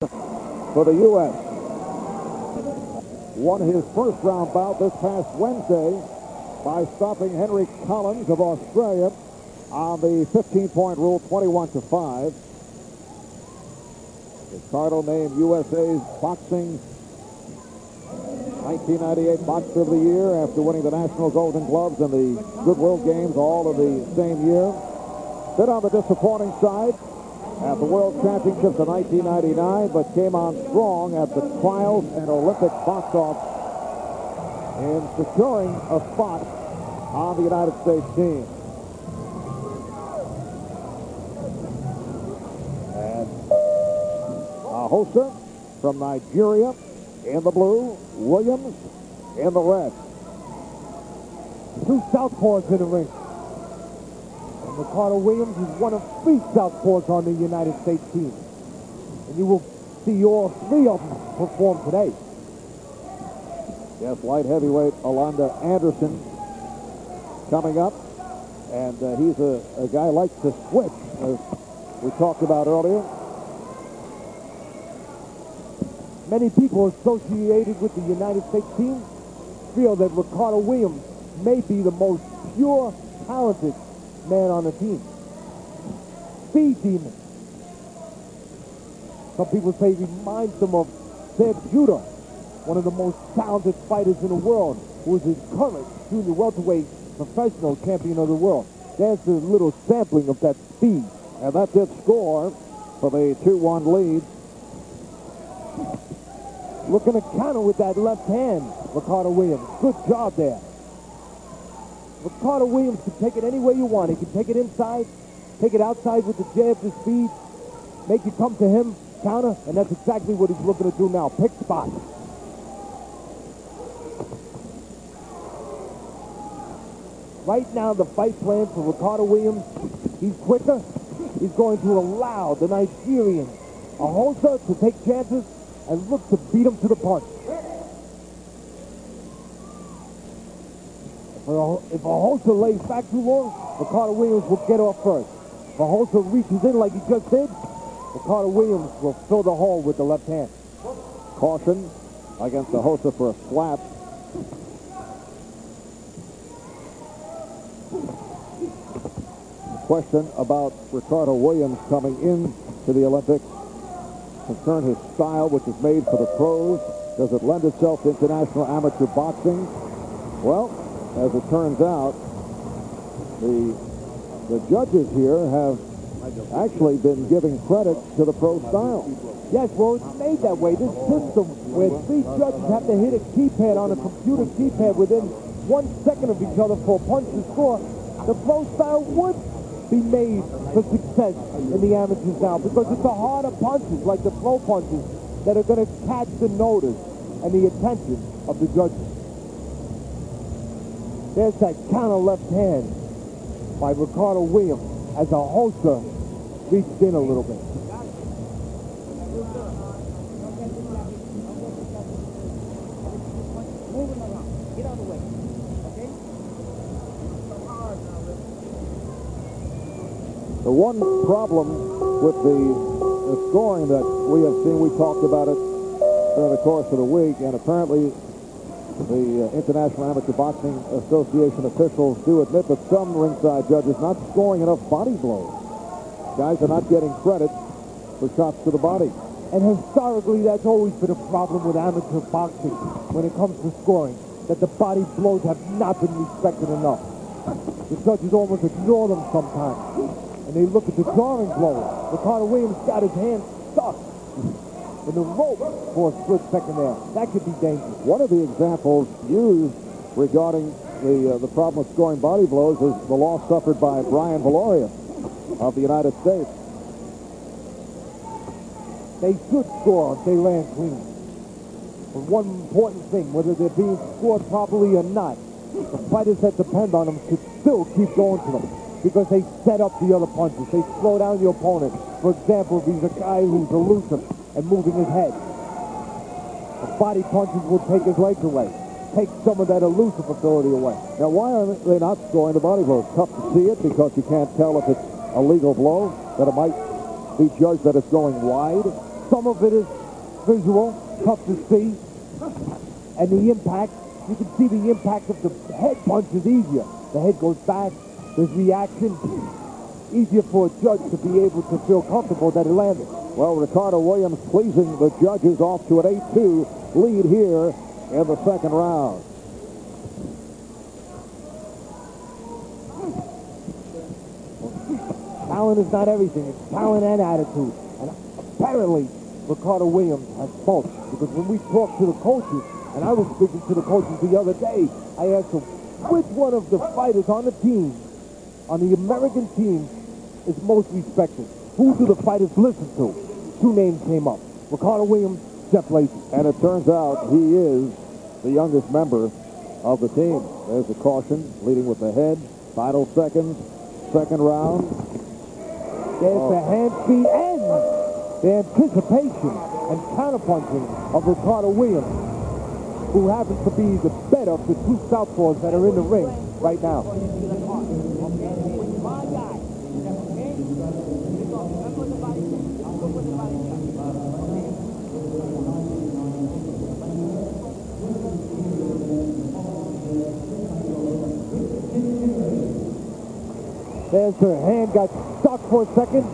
for the U.S. Won his first round bout this past Wednesday by stopping Henry Collins of Australia on the 15-point rule, 21-5. Ricardo named USA's boxing 1998 Boxer of the Year after winning the National Golden Gloves and the Goodwill Games all of the same year. Bit on the disappointing side at the World Championships of 1999, but came on strong at the Trials and Olympic box-offs in securing a spot on the United States team. And Ajose from Nigeria in the blue, Williams in the red. Two southpaws in the ring. And Ricardo Williams is one of three southpaws on the United States team. And you will see all three of them perform today. Yes, light heavyweight Alonda Anderson coming up. And he's a guy who likes to switch, as we talked about earlier. Many people associated with the United States team feel that Ricardo Williams may be the most pure, talented man on the team. Speed demon. Some people say he reminds them of Zeb Judah, one of the most talented fighters in the world, who is his current junior welterweight professional champion of the world. There's a little sampling of that speed. And that did score for the 2-1 lead. Looking to counter with that left hand, Ricardo Williams. Good job there. Ricardo Williams can take it any way you want. He can take it inside, take it outside with the jab, the speed, make you come to him, counter, and that's exactly what he's looking to do now. Pick spots. Right now, the fight plan for Ricardo Williams, he's quicker. He's going to allow the Nigerian Ajose to take chances and look to beat him to the punch. If Ajose lays back too long, Ricardo Williams will get off first. If Ajose reaches in like he just did, Ricardo Williams will fill the hole with the left hand. Caution against Ajose for a slap. Question about Ricardo Williams coming into the Olympics concern his style, which is made for the pros. Does it lend itself to international amateur boxing? Well, as it turns out, the judges here have actually been giving credit to the pro style. Yes, well, it's made that way. This system where three judges have to hit a keypad on a computer keypad within 1 second of each other for a punch to score, the pro style would be made for success in the amateurs now, because it's the harder punches, like the pro punches, that are going to catch the notice and the attention of the judges. There's that counter left hand by Ricardo Williams as Ajose reached in a little bit. The one problem with the scoring that we have seen, we talked about it during the course of the week, and apparently the International Amateur Boxing Association officials do admit that some ringside judges not scoring enough body blows. Guys are not getting credit for shots to the body. And historically, that's always been a problem with amateur boxing when it comes to scoring, that the body blows have not been respected enough. The judges almost ignore them sometimes. And they look at the drawing blow. Ricardo Williams got his hand stuck in the rope for a split second there. That could be dangerous. One of the examples used regarding the problem with scoring body blows is the loss suffered by Brian Valoria of the United States. They should score if they land clean. But one important thing, whether they're being scored properly or not, the fighters that depend on them should still keep going to them, because they set up the other punches. They slow down the opponent. For example, if he's a guy who's elusive and moving his head, the body punches will take his legs away, take some of that elusive ability away. Now, why are they not scoring the body blows? Tough to see it because you can't tell if it's a legal blow, that it might be judged that it's going wide. Some of it is visual, tough to see. And the impact, you can see the impact of the head punch is easier. The head goes back, there's reaction. Easier for a judge to be able to feel comfortable that it landed. Well, Ricardo Williams pleasing the judges, off to an 8-2 lead here in the second round. Talent is not everything. It's talent and attitude. And apparently, Ricardo Williams has both. Because when we talk to the coaches, and I was speaking to the coaches the other day, I asked them, which one of the fighters on the team, on the American team, is most respected? Who do the fighters listen to? Two names came up. Ricardo Williams, Jeff Lacey. And it turns out he is the youngest member of the team. There's a caution, leading with the head. Final seconds, second round. There's the hand speed and the anticipation and counterpunching of Ricardo Williams, who happens to be the better of the two southpaws that are in the ring right now. There's her hand got stuck for a second.